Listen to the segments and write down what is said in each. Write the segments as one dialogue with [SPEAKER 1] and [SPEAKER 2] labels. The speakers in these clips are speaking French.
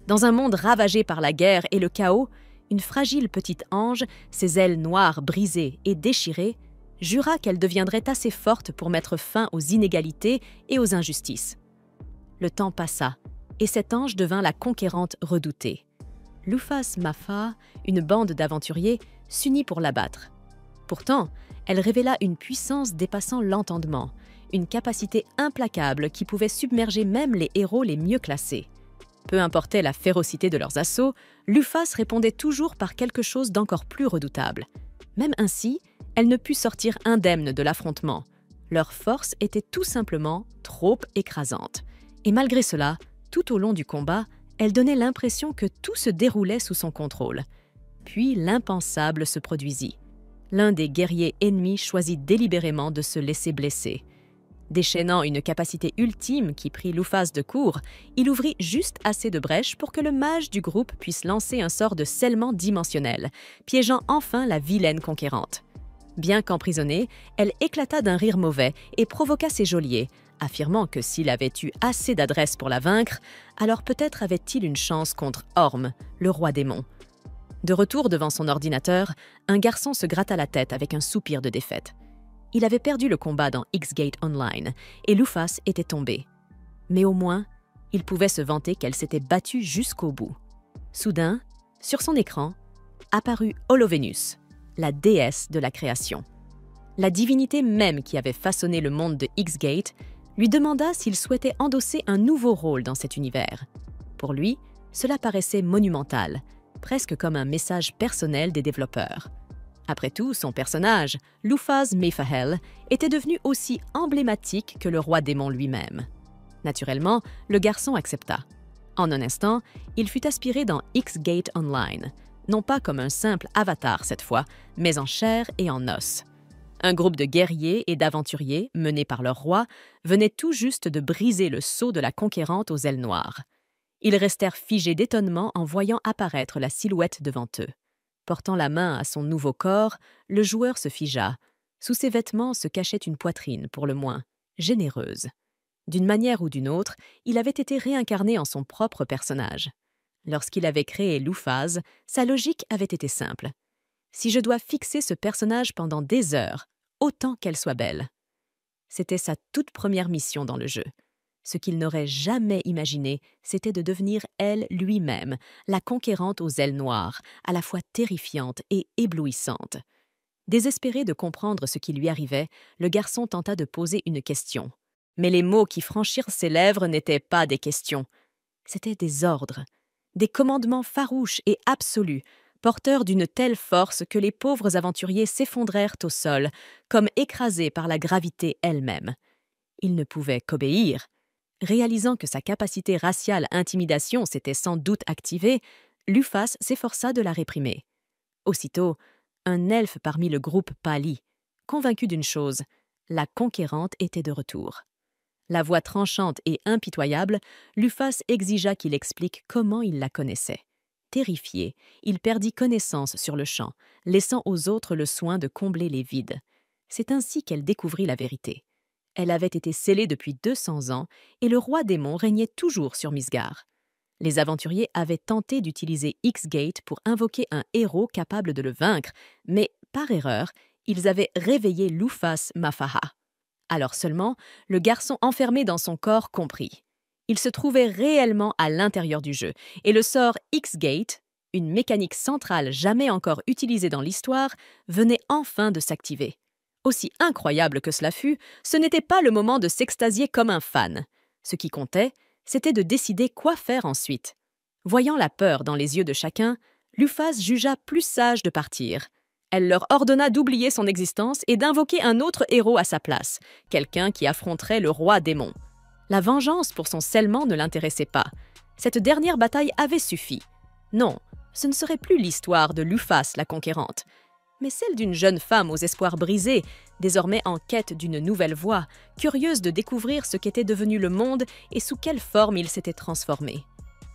[SPEAKER 1] Dans un monde ravagé par la guerre et le chaos, une fragile petite ange, ses ailes noires brisées et déchirées, jura qu'elle deviendrait assez forte pour mettre fin aux inégalités et aux injustices. Le temps passa, et cette ange devint la conquérante redoutée. Lufas Mafa, une bande d'aventuriers, s'unit pour l'abattre. Pourtant, elle révéla une puissance dépassant l'entendement, une capacité implacable qui pouvait submerger même les héros les mieux classés. Peu importait la férocité de leurs assauts, Lufas répondait toujours par quelque chose d'encore plus redoutable. Même ainsi, elle ne put sortir indemne de l'affrontement. Leur force était tout simplement trop écrasante. Et malgré cela, tout au long du combat, elle donnait l'impression que tout se déroulait sous son contrôle. Puis l'impensable se produisit. L'un des guerriers ennemis choisit délibérément de se laisser blesser. Déchaînant une capacité ultime qui prit Lufas de court, il ouvrit juste assez de brèches pour que le mage du groupe puisse lancer un sort de scellement dimensionnel, piégeant enfin la vilaine conquérante. Bien qu'emprisonnée, elle éclata d'un rire mauvais et provoqua ses geôliers, affirmant que s'il avait eu assez d'adresse pour la vaincre, alors peut-être avait-il une chance contre Orm, le roi démon. De retour devant son ordinateur, un garçon se gratta la tête avec un soupir de défaite. Il avait perdu le combat dans X-Gate Online et Lufas était tombé. Mais au moins, il pouvait se vanter qu'elle s'était battue jusqu'au bout. Soudain, sur son écran, apparut Holovenus, la déesse de la création. La divinité même qui avait façonné le monde de X-Gate lui demanda s'il souhaitait endosser un nouveau rôle dans cet univers. Pour lui, cela paraissait monumental, presque comme un message personnel des développeurs. Après tout, son personnage, Lufas Mefahel, était devenu aussi emblématique que le roi démon lui-même. Naturellement, le garçon accepta. En un instant, il fut aspiré dans X-Gate Online, non pas comme un simple avatar cette fois, mais en chair et en os. Un groupe de guerriers et d'aventuriers, menés par leur roi, venait tout juste de briser le sceau de la conquérante aux ailes noires. Ils restèrent figés d'étonnement en voyant apparaître la silhouette devant eux. Portant la main à son nouveau corps, le joueur se figea. Sous ses vêtements se cachait une poitrine, pour le moins, généreuse. D'une manière ou d'une autre, il avait été réincarné en son propre personnage. Lorsqu'il avait créé Lufas, sa logique avait été simple. Si je dois fixer ce personnage pendant des heures, autant qu'elle soit belle. C'était sa toute première mission dans le jeu. Ce qu'il n'aurait jamais imaginé, c'était de devenir elle lui-même, la conquérante aux ailes noires, à la fois terrifiante et éblouissante. Désespéré de comprendre ce qui lui arrivait, le garçon tenta de poser une question. Mais les mots qui franchirent ses lèvres n'étaient pas des questions. C'étaient des ordres, des commandements farouches et absolus, porteurs d'une telle force que les pauvres aventuriers s'effondrèrent au sol, comme écrasés par la gravité elle-même. Ils ne pouvaient qu'obéir. Réalisant que sa capacité raciale intimidation s'était sans doute activée, Lufas s'efforça de la réprimer. Aussitôt, un elfe parmi le groupe pâlit, convaincu d'une chose, la conquérante était de retour. La voix tranchante et impitoyable, Lufas exigea qu'il explique comment il la connaissait. Terrifié, il perdit connaissance sur le champ, laissant aux autres le soin de combler les vides. C'est ainsi qu'elle découvrit la vérité. Elle avait été scellée depuis 200 ans et le roi démon régnait toujours sur Misgard. Les aventuriers avaient tenté d'utiliser X-Gate pour invoquer un héros capable de le vaincre, mais, par erreur, ils avaient réveillé Lufas Mafaha. Alors seulement, le garçon enfermé dans son corps comprit. Il se trouvait réellement à l'intérieur du jeu, et le sort X-Gate, une mécanique centrale jamais encore utilisée dans l'histoire, venait enfin de s'activer. Aussi incroyable que cela fût, ce n'était pas le moment de s'extasier comme un fan. Ce qui comptait, c'était de décider quoi faire ensuite. Voyant la peur dans les yeux de chacun, Lufas jugea plus sage de partir. Elle leur ordonna d'oublier son existence et d'invoquer un autre héros à sa place, quelqu'un qui affronterait le roi démon. La vengeance pour son scellement ne l'intéressait pas. Cette dernière bataille avait suffi. Non, ce ne serait plus l'histoire de Lufas la conquérante, mais celle d'une jeune femme aux espoirs brisés, désormais en quête d'une nouvelle voie, curieuse de découvrir ce qu'était devenu le monde et sous quelle forme il s'était transformé.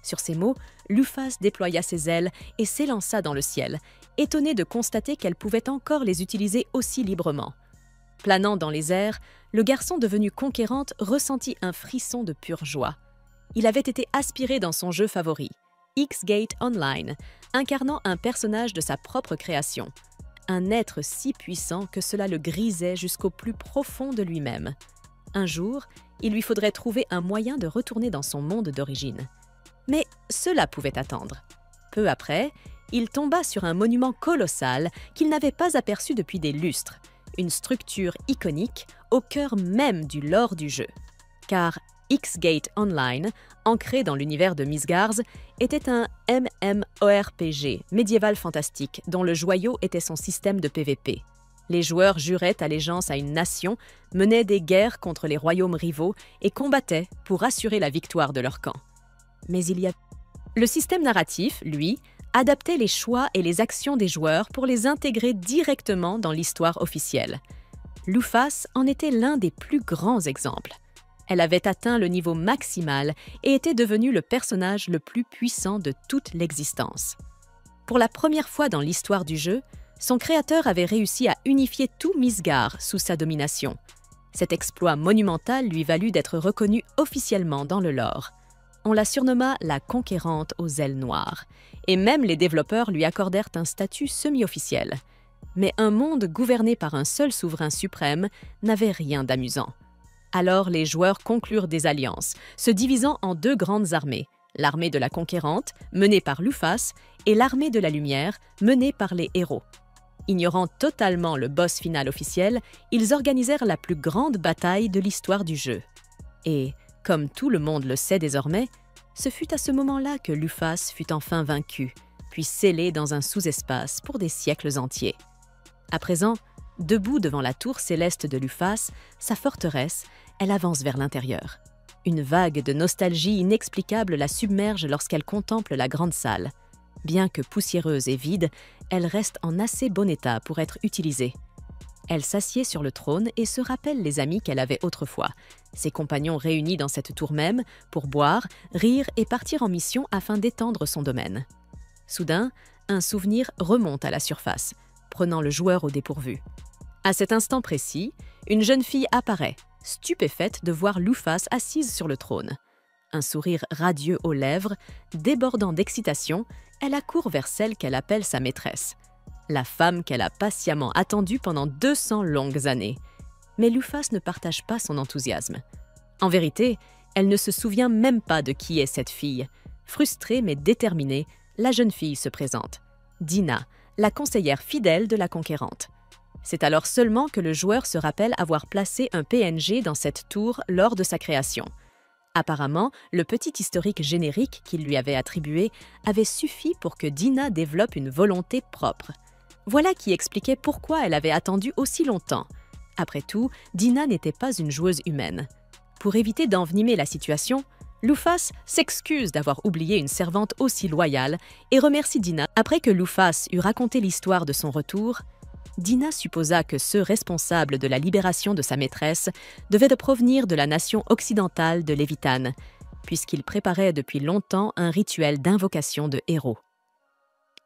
[SPEAKER 1] Sur ces mots, Lufas déploya ses ailes et s'élança dans le ciel, étonné de constater qu'elle pouvait encore les utiliser aussi librement. Planant dans les airs, le garçon devenu conquérante ressentit un frisson de pure joie. Il avait été aspiré dans son jeu favori. X-Gate Online, incarnant un personnage de sa propre création. Un être si puissant que cela le grisait jusqu'au plus profond de lui-même. Un jour, il lui faudrait trouver un moyen de retourner dans son monde d'origine. Mais cela pouvait attendre. Peu après, il tomba sur un monument colossal qu'il n'avait pas aperçu depuis des lustres, une structure iconique au cœur même du lore du jeu. Car X-Gate Online, ancré dans l'univers de Misgars, était un MMORPG médiéval fantastique dont le joyau était son système de PVP. Les joueurs juraient allégeance à une nation, menaient des guerres contre les royaumes rivaux et combattaient pour assurer la victoire de leur camp. Mais le système narratif, lui, adaptait les choix et les actions des joueurs pour les intégrer directement dans l'histoire officielle. Lufas en était l'un des plus grands exemples. Elle avait atteint le niveau maximal et était devenue le personnage le plus puissant de toute l'existence. Pour la première fois dans l'histoire du jeu, son créateur avait réussi à unifier tout Misgard sous sa domination. Cet exploit monumental lui valut d'être reconnue officiellement dans le lore. On la surnomma la Conquérante aux ailes noires, et même les développeurs lui accordèrent un statut semi-officiel. Mais un monde gouverné par un seul souverain suprême n'avait rien d'amusant. Alors les joueurs conclurent des alliances, se divisant en deux grandes armées, l'armée de la Conquérante, menée par Lufas, et l'armée de la Lumière, menée par les héros. Ignorant totalement le boss final officiel, ils organisèrent la plus grande bataille de l'histoire du jeu. Et, comme tout le monde le sait désormais, ce fut à ce moment-là que Lufas fut enfin vaincu, puis scellé dans un sous-espace pour des siècles entiers. À présent, debout devant la tour céleste de Lufas, sa forteresse, elle avance vers l'intérieur. Une vague de nostalgie inexplicable la submerge lorsqu'elle contemple la grande salle. Bien que poussiéreuse et vide, elle reste en assez bon état pour être utilisée. Elle s'assied sur le trône et se rappelle les amis qu'elle avait autrefois, ses compagnons réunis dans cette tour même pour boire, rire et partir en mission afin d'étendre son domaine. Soudain, un souvenir remonte à la surface, prenant le joueur au dépourvu. À cet instant précis, une jeune fille apparaît, stupéfaite de voir Lufas assise sur le trône. Un sourire radieux aux lèvres, débordant d'excitation, elle accourt vers celle qu'elle appelle sa maîtresse, la femme qu'elle a patiemment attendue pendant 200 longues années. Mais Lufas ne partage pas son enthousiasme. En vérité, elle ne se souvient même pas de qui est cette fille. Frustrée mais déterminée, la jeune fille se présente. Dina, la conseillère fidèle de la Conquérante. C'est alors seulement que le joueur se rappelle avoir placé un PNG dans cette tour lors de sa création. Apparemment, le petit historique générique qu'il lui avait attribué avait suffi pour que Dina développe une volonté propre. Voilà qui expliquait pourquoi elle avait attendu aussi longtemps. Après tout, Dina n'était pas une joueuse humaine. Pour éviter d'envenimer la situation, Lufas s'excuse d'avoir oublié une servante aussi loyale et remercie Dina. Après que Lufas eut raconté l'histoire de son retour, Dina supposa que ceux responsables de la libération de sa maîtresse devaient provenir de la nation occidentale de Levitan, puisqu'ils préparaient depuis longtemps un rituel d'invocation de héros.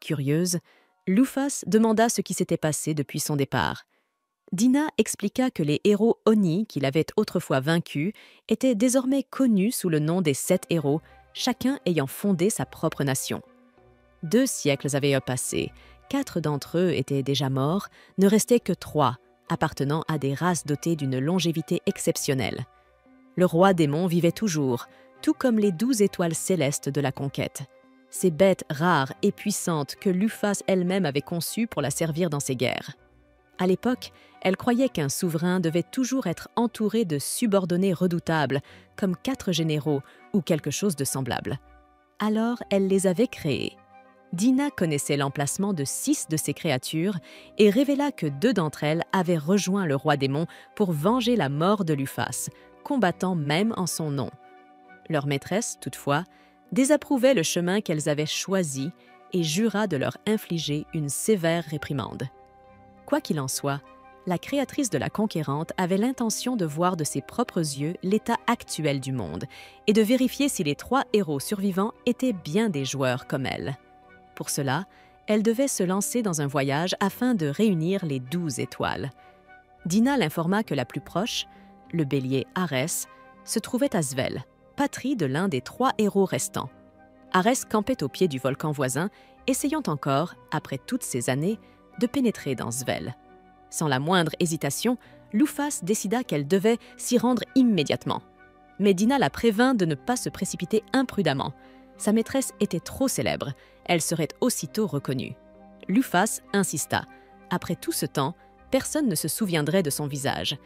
[SPEAKER 1] Curieuse, Lufas demanda ce qui s'était passé depuis son départ. Dina expliqua que les héros Oni qu'il avait autrefois vaincus étaient désormais connus sous le nom des 7 héros, chacun ayant fondé sa propre nation. 2 siècles avaient passé, 4 d'entre eux étaient déjà morts, ne restaient que 3, appartenant à des races dotées d'une longévité exceptionnelle. Le roi démon vivait toujours, tout comme les 12 étoiles célestes de la conquête. Ces bêtes rares et puissantes que Lufas elle-même avait conçues pour la servir dans ses guerres. À l'époque, elle croyait qu'un souverain devait toujours être entouré de subordonnés redoutables, comme 4 généraux ou quelque chose de semblable. Alors, elle les avait créés. Dina connaissait l'emplacement de 6 de ces créatures et révéla que 2 d'entre elles avaient rejoint le roi démon pour venger la mort de Lufas, combattant même en son nom. Leur maîtresse, toutefois, désapprouvait le chemin qu'elles avaient choisi et jura de leur infliger une sévère réprimande. Quoi qu'il en soit, la créatrice de la Conquérante avait l'intention de voir de ses propres yeux l'état actuel du monde et de vérifier si les 3 héros survivants étaient bien des joueurs comme elle. Pour cela, elle devait se lancer dans un voyage afin de réunir les 12 étoiles. Dina l'informa que la plus proche, le bélier Arès, se trouvait à Svel, patrie de l'un des 3 héros restants. Arès campait au pied du volcan voisin, essayant encore, après toutes ces années, de pénétrer dans Svel. Sans la moindre hésitation, Lufas décida qu'elle devait s'y rendre immédiatement. Mais Dina la prévint de ne pas se précipiter imprudemment. Sa maîtresse était trop célèbre, elle serait aussitôt reconnue. Lufas insista. Après tout ce temps, personne ne se souviendrait de son visage.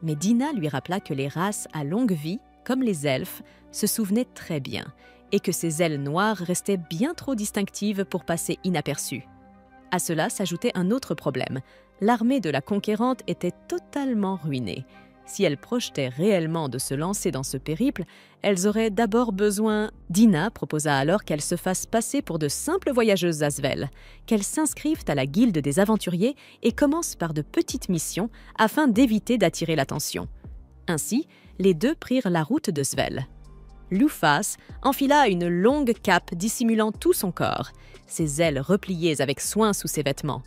[SPEAKER 1] Mais Dina lui rappela que les races à longue vie, comme les elfes, se souvenaient très bien, et que ses ailes noires restaient bien trop distinctives pour passer inaperçues. À cela s'ajoutait un autre problème. L'armée de la conquérante était totalement ruinée. Si elles projetaient réellement de se lancer dans ce périple, elles auraient d'abord besoin... Dina proposa alors qu'elles se fassent passer pour de simples voyageuses à Svel, qu'elles s'inscrivent à la guilde des aventuriers et commencent par de petites missions afin d'éviter d'attirer l'attention. Ainsi, les deux prirent la route de Svel. Lufas enfila une longue cape dissimulant tout son corps, ses ailes repliées avec soin sous ses vêtements.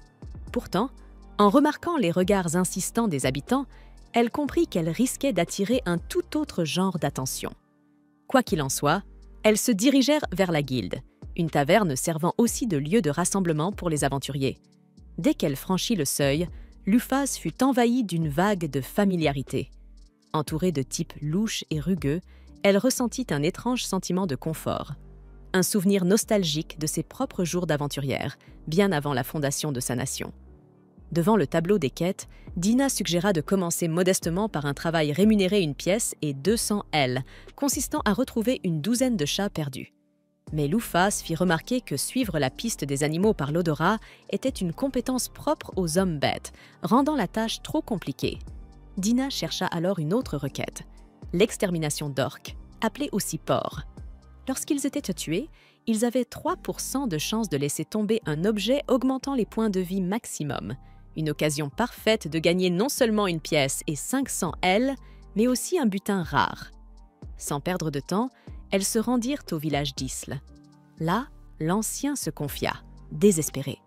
[SPEAKER 1] Pourtant, en remarquant les regards insistants des habitants, elle comprit qu'elle risquait d'attirer un tout autre genre d'attention. Quoi qu'il en soit, elles se dirigèrent vers la guilde, une taverne servant aussi de lieu de rassemblement pour les aventuriers. Dès qu'elle franchit le seuil, Lufas fut envahie d'une vague de familiarité. Entourée de types louches et rugueux, elle ressentit un étrange sentiment de confort. Un souvenir nostalgique de ses propres jours d'aventurière, bien avant la fondation de sa nation. Devant le tableau des quêtes, Dina suggéra de commencer modestement par un travail rémunéré une pièce et 200 L, consistant à retrouver une douzaine de chats perdus. Mais Lufas fit remarquer que suivre la piste des animaux par l'odorat était une compétence propre aux hommes-bêtes, rendant la tâche trop compliquée. Dina chercha alors une autre requête, l'extermination d'orques, appelés aussi porcs. Lorsqu'ils étaient tués, ils avaient 3% de chance de laisser tomber un objet augmentant les points de vie maximum. Une occasion parfaite de gagner non seulement une pièce et 500 L, mais aussi un butin rare. Sans perdre de temps, elles se rendirent au village d'Isle. Là, l'ancien se confia, désespéré.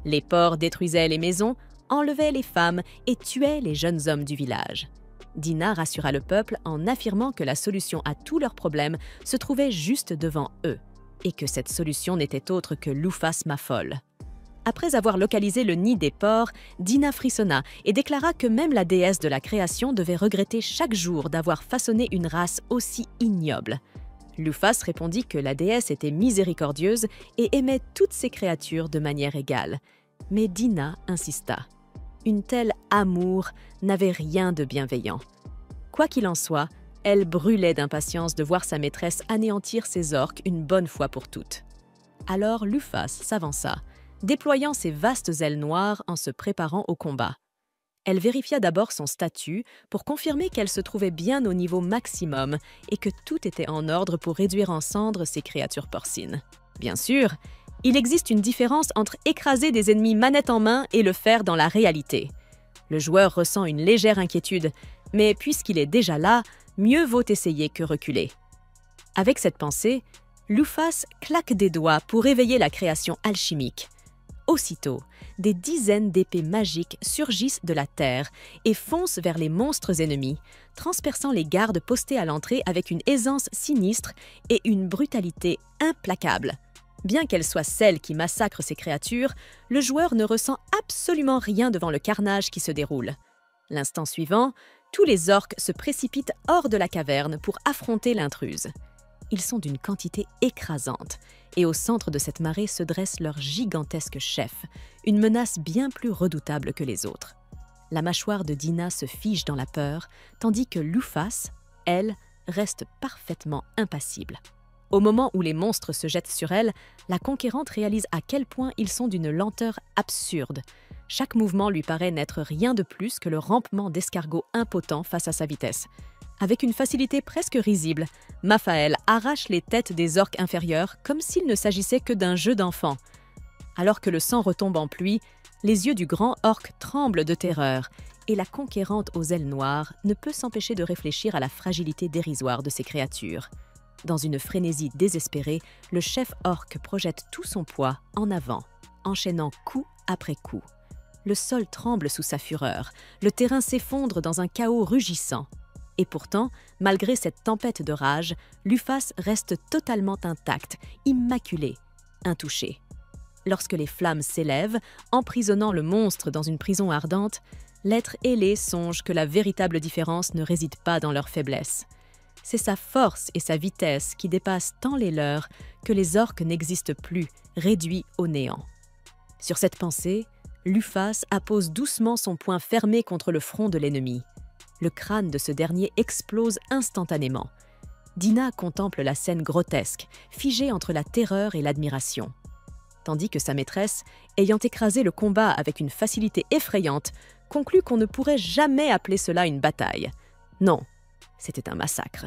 [SPEAKER 1] Les porcs détruisaient les maisons, enlevaient les femmes et tuaient les jeunes hommes du village. Dina rassura le peuple en affirmant que la solution à tous leurs problèmes se trouvait juste devant eux, et que cette solution n'était autre que Lufas Mafolle. Après avoir localisé le nid des porcs, Dina frissonna et déclara que même la déesse de la création devait regretter chaque jour d'avoir façonné une race aussi ignoble. Lufas répondit que la déesse était miséricordieuse et aimait toutes ses créatures de manière égale. Mais Dina insista. Une telle amour n'avait rien de bienveillant. Quoi qu'il en soit, elle brûlait d'impatience de voir sa maîtresse anéantir ses orques une bonne fois pour toutes. Alors Lufas s'avança, déployant ses vastes ailes noires en se préparant au combat. Elle vérifia d'abord son statut pour confirmer qu'elle se trouvait bien au niveau maximum et que tout était en ordre pour réduire en cendres ces créatures porcines. Bien sûr, il existe une différence entre écraser des ennemis manette en main et le faire dans la réalité. Le joueur ressent une légère inquiétude, mais puisqu'il est déjà là, mieux vaut essayer que reculer. Avec cette pensée, Lufas claque des doigts pour réveiller la création alchimique. Aussitôt, des dizaines d'épées magiques surgissent de la terre et foncent vers les monstres ennemis, transperçant les gardes postés à l'entrée avec une aisance sinistre et une brutalité implacable. Bien qu'elle soit celle qui massacre ces créatures, le joueur ne ressent absolument rien devant le carnage qui se déroule. L'instant suivant, tous les orques se précipitent hors de la caverne pour affronter l'intruse. Ils sont d'une quantité écrasante, et au centre de cette marée se dresse leur gigantesque chef, une menace bien plus redoutable que les autres. La mâchoire de Dina se fige dans la peur, tandis que Lufas, elle, reste parfaitement impassible. Au moment où les monstres se jettent sur elle, la conquérante réalise à quel point ils sont d'une lenteur absurde. Chaque mouvement lui paraît n'être rien de plus que le rampement d'escargots impotents face à sa vitesse. Avec une facilité presque risible, Mafael arrache les têtes des orques inférieurs comme s'il ne s'agissait que d'un jeu d'enfant. Alors que le sang retombe en pluie, les yeux du grand orc tremblent de terreur et la conquérante aux ailes noires ne peut s'empêcher de réfléchir à la fragilité dérisoire de ces créatures. Dans une frénésie désespérée, le chef orc projette tout son poids en avant, enchaînant coup après coup. Le sol tremble sous sa fureur, le terrain s'effondre dans un chaos rugissant. Et pourtant, malgré cette tempête de rage, Lufas reste totalement intact, immaculé, intouché. Lorsque les flammes s'élèvent, emprisonnant le monstre dans une prison ardente, l'être ailé songe que la véritable différence ne réside pas dans leur faiblesse. C'est sa force et sa vitesse qui dépassent tant les leurs que les orques n'existent plus, réduits au néant. Sur cette pensée, Lufas appose doucement son poing fermé contre le front de l'ennemi. Le crâne de ce dernier explose instantanément. Dina contemple la scène grotesque, figée entre la terreur et l'admiration. Tandis que sa maîtresse, ayant écrasé le combat avec une facilité effrayante, conclut qu'on ne pourrait jamais appeler cela une bataille. Non, c'était un massacre.